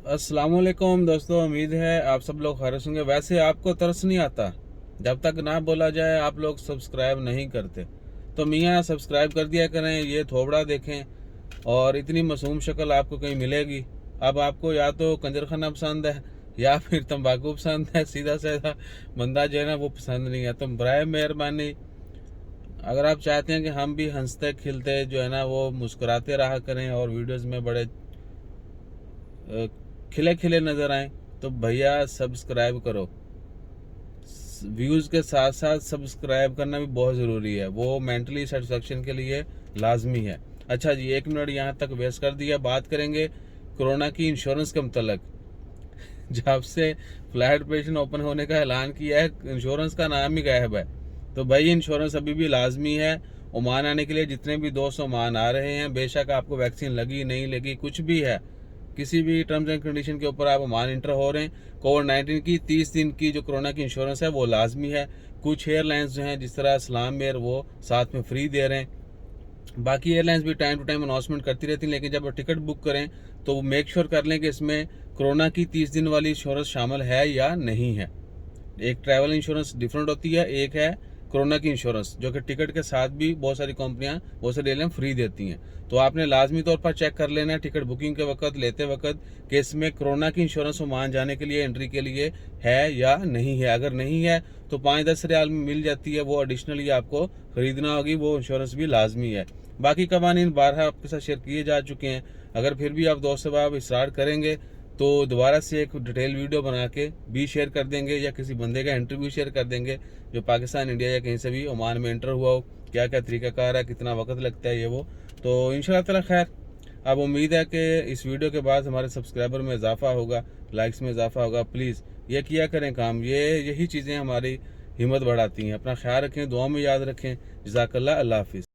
अस्सलामुअलैकुम दोस्तों, उम्मीद है आप सब लोग खैरियत होंगे। वैसे आपको तरस नहीं आता जब तक ना बोला जाए आप लोग सब्सक्राइब नहीं करते, तो मियाँ सब्सक्राइब कर दिया करें। ये थोबड़ा देखें और इतनी मासूम शक्ल आपको कहीं मिलेगी। अब आपको या तो कंजरखाना पसंद है या फिर तंबाकू पसंद है, सीधा साधा बंदा जो है ना वो पसंद नहीं है। तो बराए मेहरबानी, अगर आप चाहते हैं कि हम भी हंसते खिलते जो है ना वो मुस्कुराते रहा करें और वीडियोज़ में बड़े खिले खिले नज़र आए, तो भैया सब्सक्राइब करो। व्यूज़ के साथ साथ सब्सक्राइब करना भी बहुत ज़रूरी है, वो मेंटली सेटिस्फेक्शन के लिए लाजमी है। अच्छा जी, 1 मिनट यहाँ तक वेस्ट कर दिया। बात करेंगे कोरोना की इंश्योरेंस के मतलब। जब से फ्लैट पेशन ओपन होने का ऐलान किया है, इंश्योरेंस का नाम ही गायब है। तो भाई इंश्योरेंस अभी भी लाजमी है। ओमान आने के लिए जितने भी दोस्त ओमान आ रहे हैं, बेशक आपको वैक्सीन लगी नहीं लगी कुछ भी है, किसी भी टर्म्स एंड कंडीशन के ऊपर आप ओमान इंटर हो रहे हैं, कोविड-19 की 30 दिन की जो कोरोना की इंश्योरेंस है वो लाजमी है। कुछ एयरलाइंस जो हैं जिस तरह इस्लाम एयर वो साथ में फ्री दे रहे हैं। बाकी एयरलाइंस भी टाइम टू टाइम अनाउंसमेंट करती रहती हैं, लेकिन जब आप टिकट बुक करें तो मेक श्योर कर लें कि इसमें कोरोना की 30 दिन वाली इंश्योरेंस शामिल है या नहीं है। एक ट्रैवल इंश्योरेंस डिफरेंट होती है, एक है कोरोना की इंश्योरेंस जो कि टिकट के साथ भी बहुत सारी कंपनियां, बहुत सारी एयरलाइन फ्री देती हैं। तो आपने लाजमी तौर पर चेक कर लेना है टिकट बुकिंग के वक्त, लेते वक्त, कि इसमें कोरोना की इंश्योरेंस ओमान जाने के लिए, एंट्री के लिए है या नहीं है। अगर नहीं है तो 5-10 रियाल में मिल जाती है, वो एडिशनली आपको खरीदना होगी, वो इंश्योरेंस भी लाजमी है। बाकी कवानीन बारहा आपके साथ शेयर किए जा चुके हैं। अगर फिर भी आप दोस्त साहब इसरार करेंगे तो दोबारा से एक डिटेल वीडियो बना के भी शेयर कर देंगे, या किसी बंदे का इंटरव्यू शेयर कर देंगे जो पाकिस्तान, इंडिया या कहीं से भी ओमान में एंटर हुआ हो, क्या क्या तरीकाकार है, कितना वक्त लगता है, ये वो। तो इंशाल्लाह ताला खैर, अब उम्मीद है कि इस वीडियो के बाद हमारे सब्सक्राइबर में इजाफा होगा, लाइक्स में इजाफा होगा। प्लीज़ ये किया करें काम, यही चीज़ें हमारी हिम्मत बढ़ाती हैं। अपना ख्याल रखें, दुआ में याद रखें। जज़ाकल्लाह, अल्लाह हाफिज़।